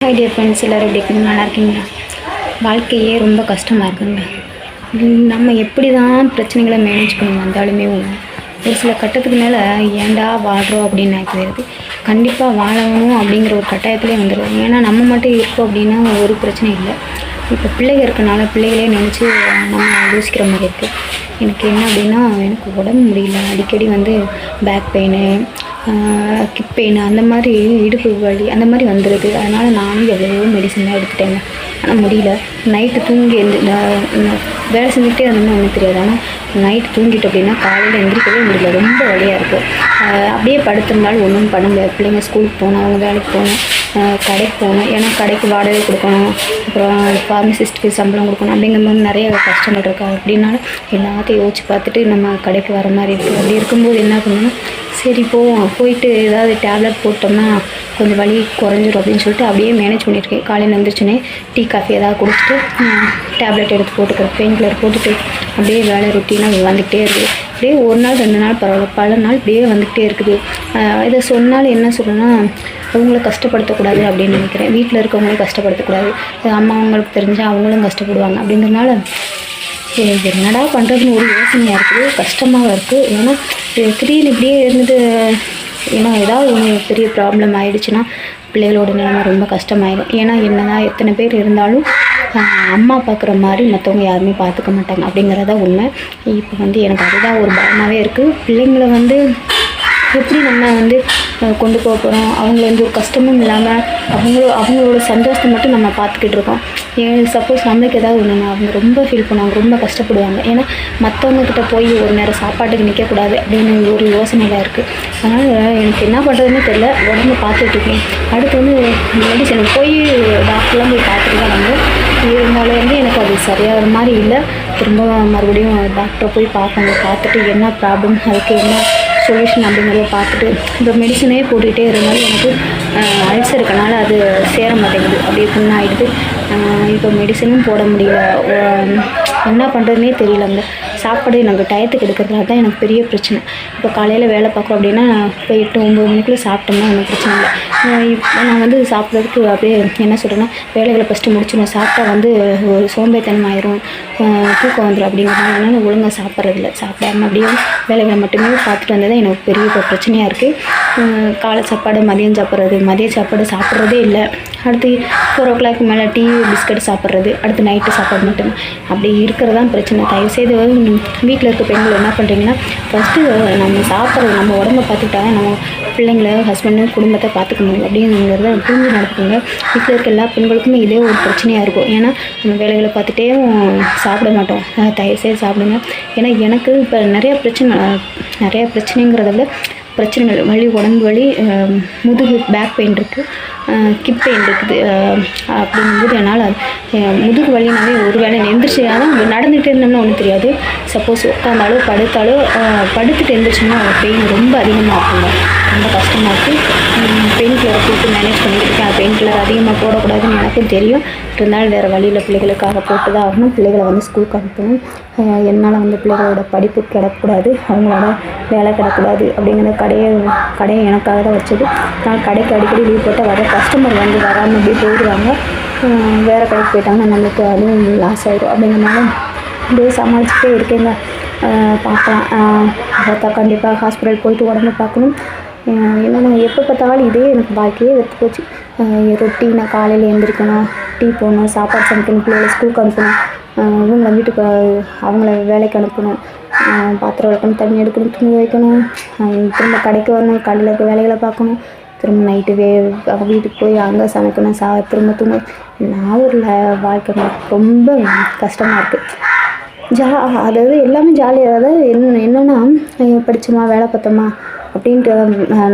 Hi dear friends, எல்லோரும் எப்படி இருக்கீங்க? நல்லா இருக்கீங்களா? வாழ்க்கையே ரொம்ப கஷ்டமாக இருக்குங்க. நம்ம எப்படி தான் பிரச்சனைகளை மேனேஜ் பண்ணி வந்தாலுமே ஒரு சில கட்டத்துக்கு மேலே ஏன்டா வாழ்கிறோம் அப்படின்னு எனக்கு போயிடுது. கண்டிப்பாக வாழணும் அப்படிங்கிற ஒரு கட்டாயத்துலேயே வந்துடுது. ஏன்னா நம்ம மட்டும் இருக்கோம் அப்படின்னா ஒரு பிரச்சனை இல்லை. இப்போ பிள்ளைகள் இருக்கனால பிள்ளைகளே நினச்சி நம்ம யோசிக்கிற மாதிரி இருக்குது. எனக்கு என்ன அப்படின்னா, எனக்கு உடம்பு முடியல, அடிக்கடி பேக் பெயின், கிப் பெயின், அந்த மாதிரி இடுப்பு வலி அந்த மாதிரி வந்துடுது. அதனால் நானும் எவ்வளவோ மெடிசன்லாம் எடுத்துட்டேங்க. ஆனால் முடியல. நைட்டு தூங்கி வேலை செஞ்சுக்கிட்டே இருந்தோம்னா ஒன்றும் தெரியாது. ஆனால் நைட்டு தூங்கிட்டு அப்படின்னா காலையில் எந்திரிக்கவே முடியல. ரொம்ப வலியாக இருக்குது. அப்படியே படுத்திருந்தாலும் ஒன்றும் பண்ண முடியாது. பிள்ளைங்க ஸ்கூலுக்கு போகணும், அவங்க வேலைக்கு போகணும், கடைக்கு போகணும். ஏன்னா கடைக்கு வாடகை கொடுக்கணும், அப்புறம் ஃபார்மசிஸ்ட்டுக்கு சம்பளம் கொடுக்கணும். அப்படிங்கிற மாதிரி நிறைய கஷ்டங்கள் இருக்கா. அப்படின்னாலும் எல்லாத்தையும் யோசிச்சு பார்த்துட்டு நம்ம கடைக்கு வர மாதிரி இருக்குது. அப்படி இருக்கும்போது என்ன பண்ணணும், சரி போயிட்டு ஏதாவது டேப்லெட் போட்டோம்னா கொஞ்சம் வலி குறைஞ்சிரும் அப்படின்னு சொல்லிட்டு அப்படியே மேனேஜ் பண்ணியிருக்கேன். காலையில் எழுந்திரிச்சோன்னே டீ காஃபி ஏதாவது குடிச்சிட்டு டேப்லெட் எடுத்து போட்டுக்கிறேன், பெயின் கில்லர் போட்டுட்டு அப்படியே வேலை ரொட்டீனாக வந்துக்கிட்டே இருக்குது. அப்படியே ஒரு நாள் 2 நாள் பரவாயில்ல, பல நாள் இப்படியே வந்துக்கிட்டே இருக்குது. இதை சொன்னாலும் என்ன சொல்லணும்னா, அவங்கள கஷ்டப்படுத்தக்கூடாது அப்படின்னு நினைக்கிறேன். வீட்டில் இருக்கவங்களும் கஷ்டப்படுத்தக்கூடாது. அம்மா அவங்களுக்கு தெரிஞ்சால் அவங்களும் கஷ்டப்படுவாங்க. அப்படிங்கிறதுனால என்னடா பண்ணுறதுன்னு ஒரு யோசனையாக இருக்குது, கஷ்டமாக இருக்குது. ஏன்னா திடீர்னு இப்படியே இருந்துட்டு ஏன்னா ஏதாவது ஒன்று பெரிய ப்ராப்ளம் ஆகிடுச்சுன்னா பிள்ளைகளோட நிலைமை ரொம்ப கஷ்டமாயிடும். ஏன்னா என்னதான் எத்தனை பேர் இருந்தாலும் அம்மா பார்க்குற மாதிரி மற்றவங்க யாருமே பார்த்துக்க மாட்டாங்க. அப்படிங்கிறதா உண்மை. இப்போ எனக்கு அதுதான் ஒரு பயமாகவே இருக்குது. பிள்ளைங்களை எப்படி நம்ம கொண்டு போக போகிறோம், அவங்கள ஒரு கஷ்டமும் இல்லாமல் அவங்களோட சந்தோஷத்தை மட்டும் நம்ம பார்த்துக்கிட்டு இருக்கோம். சப்போஸ் நம்மளுக்கு ஏதாவது ஒன்றுனா அவங்க ரொம்ப ஃபீல் பண்ணுவாங்க, ரொம்ப கஷ்டப்படுவாங்க. ஏன்னா மற்றவங்கக்கிட்ட போய் ஒரு நேரம் சாப்பாட்டுக்கு நிற்கக்கூடாது அப்படின்னு ஒரு யோசனையாக இருக்குது. அதனால் எனக்கு என்ன பண்ணுறதுன்னு தெரியல. உடம்பு பார்த்துட்ருக்கேன். அடுத்து மெடிசன் போய் டாக்டர்லாம் போய் பார்த்துட்டு தான் வந்து இருந்தாலும் எனக்கு அது சரியாகிற மாதிரி இல்லை. திரும்ப மறுபடியும் டாக்டரை போய் பார்த்துட்டு என்ன ப்ராப்ளம், அதுக்கு என்ன சொல்யூஷன் அப்படிங்கிறத பார்த்துட்டு இப்போ மெடிசனே போட்டுக்கிட்டே இருந்தாலும் எனக்கு அல்சர் இருக்கனால அது சேர மாட்டேங்குது, அப்படியே புண்ணாகிடுது. இப்போ மெடிசனும் போட முடியல. என்ன பண்ணுறதுனே தெரியல. அந்த சாப்பாடு எனக்கு டயத்துக்கு எடுக்கிறதுல தான் எனக்கு பெரிய பிரச்சனை. இப்போ காலையில் வேலை பார்க்குறோம் அப்படின்னா இப்போ 8-9 மணிக்குள்ளே சாப்பிட்டோம்னா எனக்கு பிரச்சனை இல்லை. இப்போ நான் சாப்பிட்றதுக்கு அப்படியே என்ன சொல்கிறேன்னா, வேலைகளை ஃபஸ்ட்டு முடிச்சிடணும். சாப்பிட்டா ஒரு சோம்பேறித்தனம் ஆயிரும், தூக்கம் வந்துடும். அப்படிங்கிறதுனால என்னால் ஒழுங்காக சாப்பிட்றதில்ல. சாப்பிடாம அப்படியே வேலைகளை மட்டுமே பார்த்துட்டு வந்தது எனக்கு பெரிய பிரச்சனையாக இருக்குது. காலை சாப்பாடு மதியம் சாப்பிட்றது, மதிய சாப்பாடு சாப்பிட்றதே இல்லை. அடுத்து 4 o'clock மேலே டீ பிஸ்கட் சாப்பிட்றது, அடுத்து நைட்டு சாப்பாடு மட்டும். அப்படி இருக்கிறதான் பிரச்சனை. தயவுசெய்து வீட்டில் இருக்க பெண்கள் என்ன பண்ணுறீங்கன்னா, ஃபஸ்ட்டு நம்ம சாப்பிட்றது, நம்ம உடம்பை பார்த்துக்கிட்டா தான் நம்ம பிள்ளைங்களை, ஹஸ்பண்டு, குடும்பத்தை பார்த்துக்க முடியும். அப்படிங்கிறத புரிஞ்சு நடத்துக்குங்க. வீட்டில் இருக்க எல்லா பெண்களுக்குமே இதே ஒரு பிரச்சனையாக இருக்கும். ஏன்னா நம்ம வேலைகளை பார்த்துட்டே சாப்பிட மாட்டோம். தயவுசெய்து சாப்பிடுங்க. ஏன்னா எனக்கு இப்போ நிறைய பிரச்சனைங்கிறத விட பிரச்சனைகள், வலி, உடம்பு வலி, முதுகு பேக் பெயின் இருக்குது, கிப் பெயின் இருக்குது. அப்படிங்கும்போது என்னால் முதுகு வலினாவே ஒரு வேளை எந்திரிச்சாலும் நடந்துகிட்டே இருந்தோம்னா ஒன்றும் தெரியாது. சப்போஸ் உட்காந்தாலோ படுத்தாலோ படுத்துட்டு எந்திரிச்சோம்னா பெயின் ரொம்ப அதிகமாக இருக்குங்க. ரொம்ப கஷ்டமாக இருக்குது. பெயின் கில்லரை போட்டு மேனேஜ் பண்ணிட்டு இருக்கேன். பெயின் கில்லர் அதிகமாக போடக்கூடாதுன்னு எனக்கும் தெரியும். இருந்தாலும் வேறு வழியில் பிள்ளைகளுக்காக போட்டு தான் ஆகணும். பிள்ளைகளை ஸ்கூலுக்கு அனுப்பணும். என்னால் பிள்ளைகளோட படிப்பு கிடக்கூடாது, அவங்களோட வேலை கிடக்கூடாது. அப்படிங்கிற கடையை எனக்காக தான் வச்சது. நான் கடைக்கு அடிக்கடி லீவ் போட்டால் வர கஸ்டமர் வராமல் அப்படியே போயிடுவாங்க. வேறு கடைக்கு போயிட்டாங்கன்னா நம்மளுக்கு அதுவும் லாஸ் ஆகிடும். அப்படிங்கிறனால அப்படியே சமாளிச்சுட்டே இருக்கேங்க. பார்க்கலாம். பார்த்தா கண்டிப்பாக ஹாஸ்பிட்டல் போயிட்டு உடம்பு பார்க்கணும். என்னென்ன எப்போ பார்த்தாலும் இதே எனக்கு வாழ்க்கையே வெறுத்து போச்சு. ரொட்டீனாக காலையில் எழுந்திரிக்கணும், டீ போடணும், சாப்பாடு சமைக்கணும், பிள்ளைகளை ஸ்கூலுக்கு அனுப்பணும், இவங்களை வீட்டுக்கு அவங்கள வேலைக்கு அனுப்பணும், பாத்திரம் வைக்கணும், தண்ணி எடுக்கணும், துணி வைக்கணும், திரும்ப கடைக்கு வரணும், கடையில் இருக்க வேலைகளை பார்க்கணும், திரும்ப நைட்டு வீட்டுக்கு போய் அங்கே சமைக்கணும், திரும்ப தூங்க. நான் ஒரு வாழ்க்கை ரொம்ப கஷ்டமாக இருக்குது. அதாவது எல்லாமே ஜாலியாக, அதாவது என்னென்னா படித்தோமா, வேலை பார்த்தோமா அப்படின்ட்டு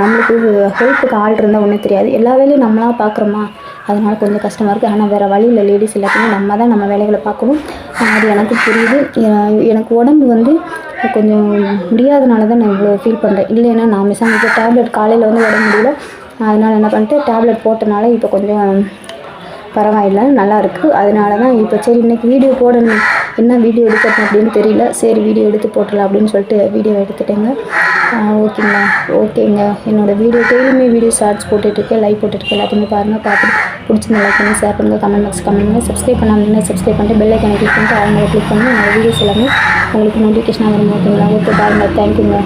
நம்மளுக்கு ஹெல்ப்புக்கு ஆள் இருந்தால் ஒன்றும் தெரியாது. எல்லா வேலையும் நம்மளாக பார்க்குறோமா, அதனால் கொஞ்சம் கஷ்டமாக இருக்குது. ஆனால் வேறு வழியில் லேடிஸ் எல்லாத்தையுமே நம்ம தான் நம்ம வேலைகளை பார்க்கணும். அது எனக்கு புரியுது. எனக்கு உடம்பு கொஞ்சம் முடியாதனால தான் நான் இவ்வளோ ஃபீல் பண்ணுறேன். இல்லைன்னா நான் இப்போ டேப்லெட் காலையில் உடம்பு முடியல, அதனால் என்ன பண்ணிட்டு டேப்லெட் போட்டனால இப்போ கொஞ்சம் பரவாயில்லை, நல்லா இருக்குது. அதனால தான் இப்போ சரி இன்றைக்கி வீடியோ போடணும், என்ன வீடியோ எடுக்கணும் அப்படின்னு தெரியல. சரி வீடியோ எடுத்து போட்டலாம் அப்படின்னு சொல்லிட்டு வீடியோ எடுத்துட்டேங்க. ஓகேங்க. என்னோடய வீடியோ டெய்லியுமே வீடியோ ஷார்ட்ஸ் போட்டுட்ருக்கேன், லைவ் போட்டுட்ருக்கேன். எல்லாத்தையுமே பாருங்கள், பார்த்துட்டு பிடிச்சிருந்தா லைக் பண்ணி ஷேர் பண்ணுங்கள், கமெண்ட் பாக்ஸ் கமெண்ட் பண்ணுங்கள். சப்ஸ்கிரைப் பண்ணாமல் சப்ஸ்கிரைப் பண்ணிட்டு பெல் ஐக்கானை கிளிக் பண்ணிட்டு அவங்க கிளிக் பண்ணி என்னோட வீடியோஸ் எல்லாமே உங்களுக்கு நோட்டிஃபிகேஷனாக வரும். ஓகேங்களா? ஓகே பாருங்கள். தேங்க்யூங்க.